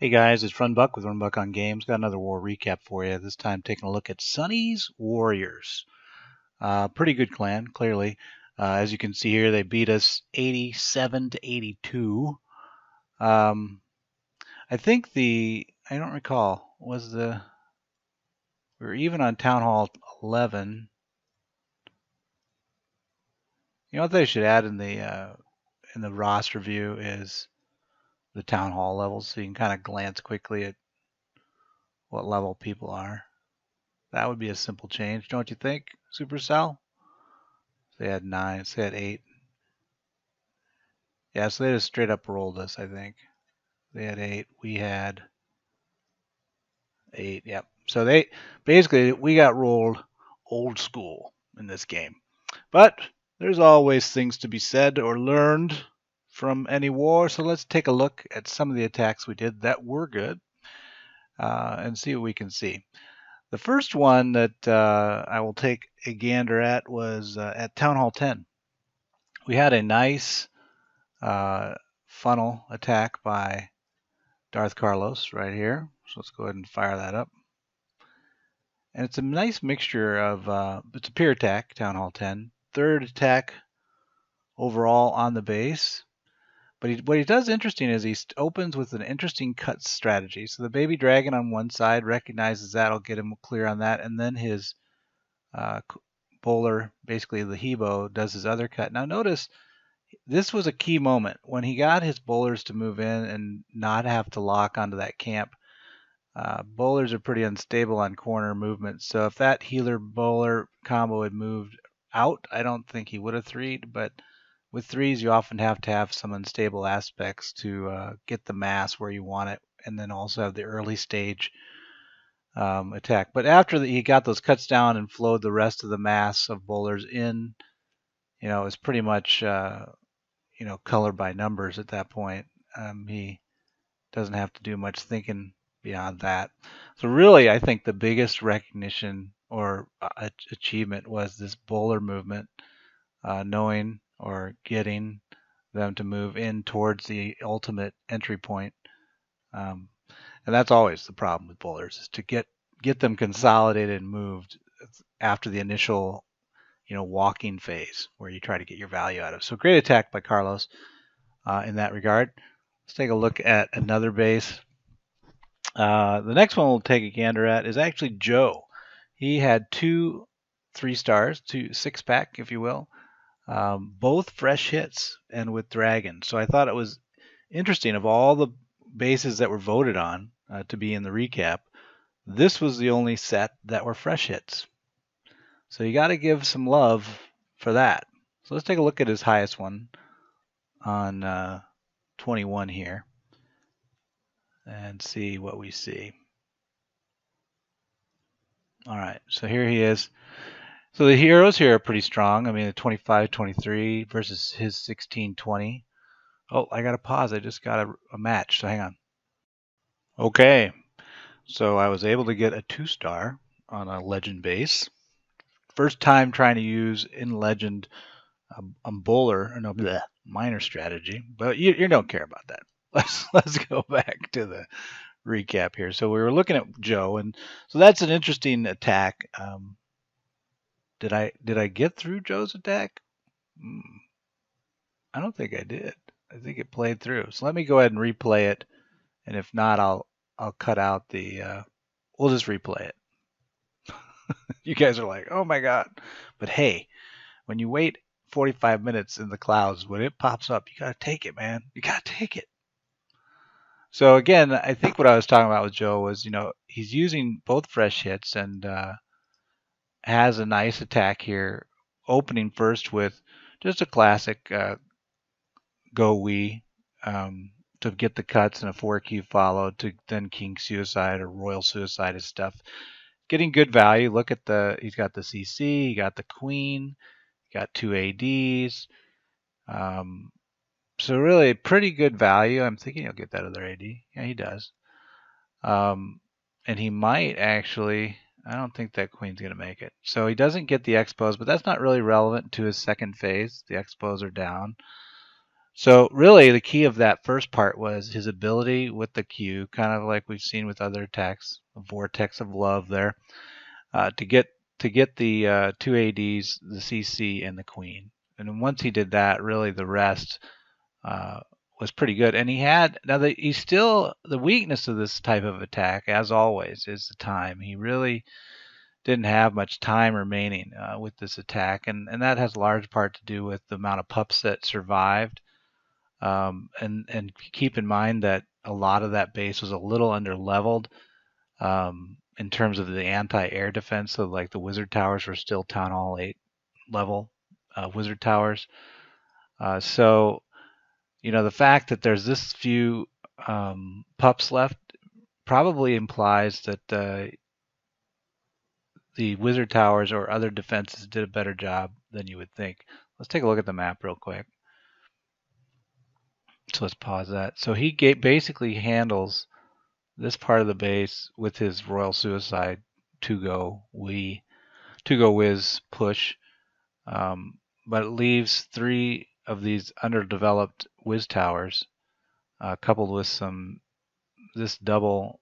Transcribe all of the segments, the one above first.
Hey guys, it's RunBuck with RunBuck on Games. Got another war recap for you. This time taking a look at Sunny's Warriors. Pretty good clan, clearly. As you can see here, they beat us 87 to 82. I think I don't recall, we were even on Town Hall 11. You know what they should add in the roster view is the Town Hall levels, so you can kind of glance quickly at what level people are. That would be a simple change, don't you think, Supercell? They had 9, so they had 8. Yeah, so they just straight up rolled us, I think. They had 8, we had 8, yep. So we got rolled old school in this game. But there's always things to be said or learned from any war, so let's take a look at some of the attacks we did that were good and see what we can see. The first one that I will take a gander at was at Town Hall 10. We had a nice funnel attack by Darth Khaos right here. So let's go ahead and fire that up. And it's a nice mixture of, it's a peer attack, Town Hall 10. Third attack overall on the base. But what he does interesting is he opens with an interesting cut strategy. So the baby dragon on one side recognizes that'll get him clear on that. And then his bowler, basically the HeBo, does his other cut. Now notice, this was a key moment when he got his bowlers to move in and not have to lock onto that camp. Bowlers are pretty unstable on corner movements, so if that healer bowler combo had moved out, I don't think he would have threed. But with threes, you often have to have some unstable aspects to get the mass where you want it, and then also have the early stage attack. But after he got those cuts down and flowed the rest of the mass of bowlers in, it's pretty much color by numbers at that point. He doesn't have to do much thinking beyond that. So really, I think the biggest recognition or achievement was this bowler movement, knowing or getting them to move in towards the ultimate entry point. And that's always the problem with bowlers, is to get them consolidated and moved after the initial walking phase where you try to get your value out of. So great attack by Khaos in that regard. Let's take a look at another base. The next one we'll take a gander at is actually Joe. He had 2 3-stars, 2 6-pack, if you will, both fresh hits and with dragon. So I thought it was interesting, of all the bases that were voted on to be in the recap, this was the only set that were fresh hits. So you got to give some love for that. So let's take a look at his highest one on 21 here and see what we see. All right, so here he is. So the heroes here are pretty strong. I mean, the 25-23 versus his 16-20. Oh, I got to pause. I just got a match, so hang on. Okay, so I was able to get a 2-star on a legend base. First time trying to use in legend a bowler, or no, minor strategy, but you don't care about that. Let's go back to the recap here. So we were looking at Joe, and so that's an interesting attack. Did I get through Joe's attack? I don't think I did. I think it played through. So let me go ahead and replay it, and if not, I'll cut out the. We'll just replay it. You guys are like, oh my god! But hey, when you wait 45 minutes in the clouds, when it pops up, you gotta take it, man. You gotta take it. So again, I think what I was talking about with Joe was, he's using both fresh hits and has a nice attack here, opening first with just a classic GoWiz to get the cuts and a 4Q follow to then King Suicide or Royal Suicide and stuff. Getting good value. Look at he's got the CC, he got the Queen, he got 2 ADs. So really pretty good value. I'm thinking he'll get that other AD. Yeah, he does. And he might actually, I don't think that Queen's going to make it. So he doesn't get the expos, but that's not really relevant to his second phase. The expos are down. So really, the key of that first part was his ability with the Q, kind of like we've seen with other attacks, a vortex of love there, to get the two ADs, the CC, and the Queen. And then once he did that, really the rest uh, was pretty good. And he had now he's still the weakness of this type of attack, as always, is the time. He really didn't have much time remaining with this attack, and that has a large part to do with the amount of pups that survived. And keep in mind that a lot of that base was a little under leveled in terms of the anti-air defense. So like the wizard towers were still Town Hall 8 level wizard towers. So the fact that there's this few pups left probably implies that the wizard towers or other defenses did a better job than you would think. Let's take a look at the map real quick. So let's pause that. So he basically handles this part of the base with his Royal Suicide to go whiz push, but it leaves 3 of these underdeveloped whiz towers, coupled with this double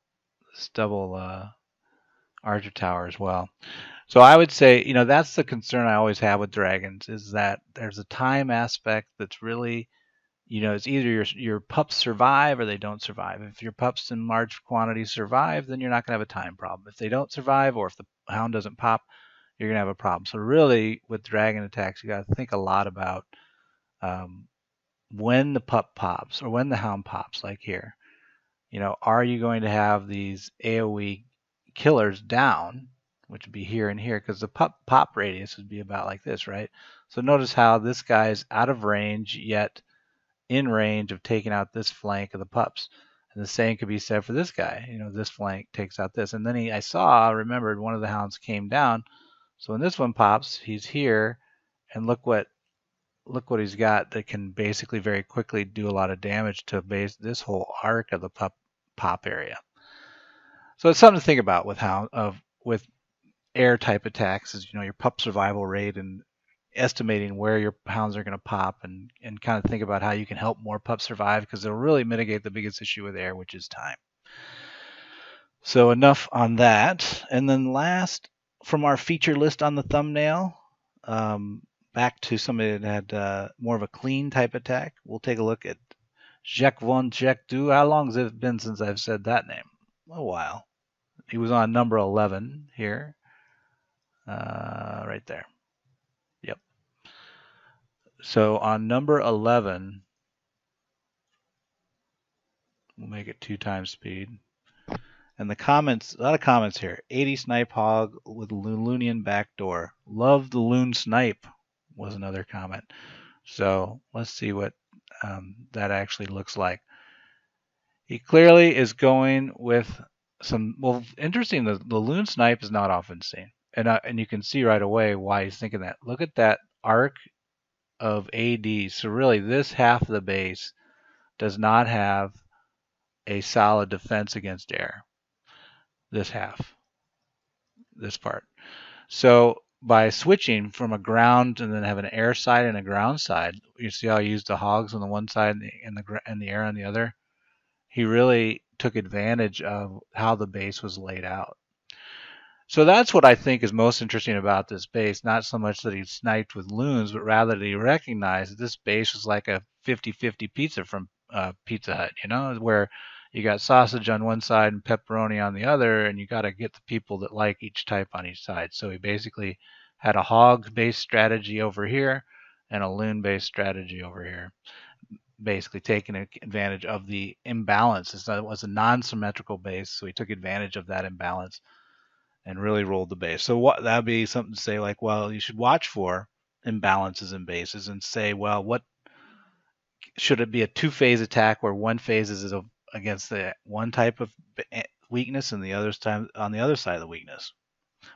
archer tower as well. So I would say, that's the concern I always have with dragons, is that there's a time aspect that's really, it's either your pups survive or they don't survive. If your pups in large quantities survive, then you're not going to have a time problem. If they don't survive, or if the hound doesn't pop, you're going to have a problem. So really, with dragon attacks, you got to think a lot about when the pup pops or when the hound pops, like here. Are you going to have these AoE killers down, which would be here and here, because the pop radius would be about like this, right? So notice how this guy's out of range, yet in range of taking out this flank of the pups. And the same could be said for this guy. This flank takes out this. And then I remembered one of the hounds came down. So when this one pops, he's here, and look what he's got that can basically very quickly do a lot of damage to this whole arc of the pop area. So it's something to think about with air type attacks, is your pup survival rate and estimating where your hounds are going to pop, and kind of think about how you can help more pups survive, because they'll really mitigate the biggest issue with air, which is time. So enough on that. And then last, from our feature list on the thumbnail, back to somebody that had more of a clean type attack, we'll take a look at Jack von Jack Du. How long has it been since I've said that name? A while. He was on number 11 here. Right there. Yep. So on number 11, we'll make it 2 times speed. And the comments, a lot of comments here. 80 snipe hog with Loonian backdoor. Love the loon snipe was another comment. So let's see what that actually looks like. He clearly is going with some, well, interesting, the loon snipe is not often seen. And you can see right away why he's thinking that. Look at that arc of AD. So really, this half of the base does not have a solid defense against air. This half, this part. So by switching from a ground and then have an air side and a ground side, you see how I used the hogs on the one side and the air on the other? He really took advantage of how the base was laid out. So that's what I think is most interesting about this base. Not so much that he sniped with loons, but rather that he recognized that this base was like a 50-50 pizza from Pizza Hut, where you got sausage on one side and pepperoni on the other, and you got to get the people that like each type on each side. So he basically had a hog-based strategy over here and a loon-based strategy over here, basically taking advantage of the imbalance. It was a non-symmetrical base, so he took advantage of that imbalance and really rolled the base. So that'd be something to say, like, well, you should watch for imbalances in bases and say, well, what should it be, a 2-phase attack where one phase is against the one type of weakness and the other time on the other side of the weakness.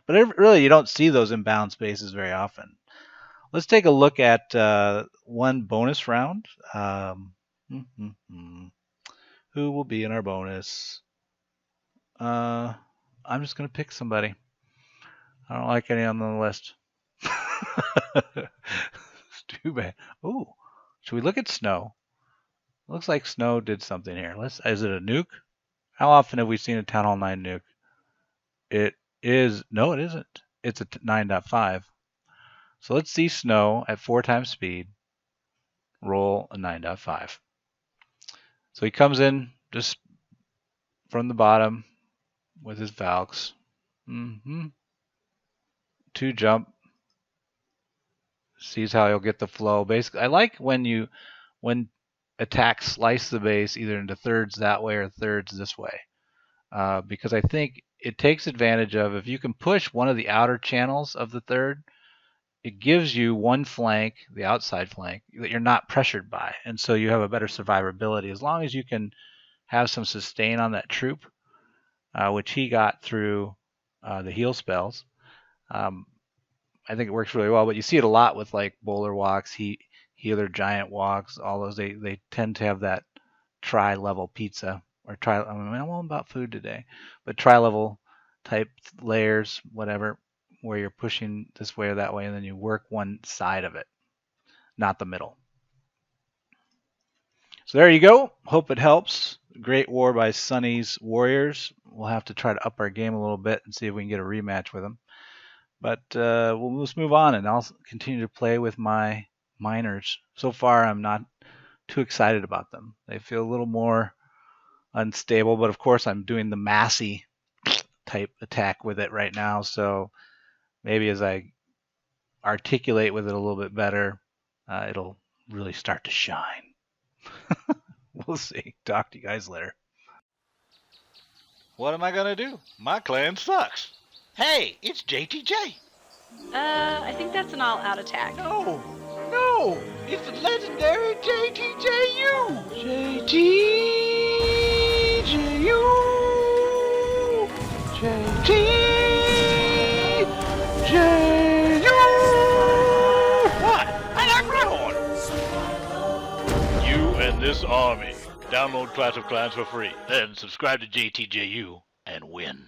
But really, you don't see those imbalanced bases very often. Let's take a look at one bonus round. Who will be in our bonus? I'm just going to pick somebody. I don't like any on the list. It's too bad. Oh, should we look at snow? Looks like Snow did something here. Is it a nuke? How often have we seen a Town Hall 9 nuke? It is, no, it isn't. It's a 9.5. So let's see Snow at 4 times speed roll a 9.5. So he comes in just from the bottom with his Valks. 2 jump. Sees how he'll get the flow. Basically, I like when attacks slice the base either into thirds that way or thirds this way. Because I think it takes advantage of, if you can push one of the outer channels of the third, it gives you one flank, the outside flank, that you're not pressured by. And so you have a better survivability as long as you can have some sustain on that troop, which he got through the heal spells. I think it works really well, but you see it a lot with like bowler walks, healer giant walks, all those. They tend to have that tri-level pizza or I'm all about food today, but tri-level type layers, whatever, where you're pushing this way or that way, and then you work one side of it, not the middle. So there you go. Hope it helps. Great war by Sunny's Warriors. We'll have to try to up our game a little bit and see if we can get a rematch with them. But let's move on, and I'll continue to play with my miners. So far, I'm not too excited about them. They feel a little more unstable, but of course, I'm doing the Massey type attack with it right now. So maybe as I articulate with it a little bit better, it'll really start to shine. We'll see. Talk to you guys later. What am I going to do? My clan sucks. Hey, it's JTJ. I think that's an all-out attack. No, it's the legendary JTJU. JTJU. What? I like my horn. You and this army. Download Clash of Clans for free. Then subscribe to JTJU and win.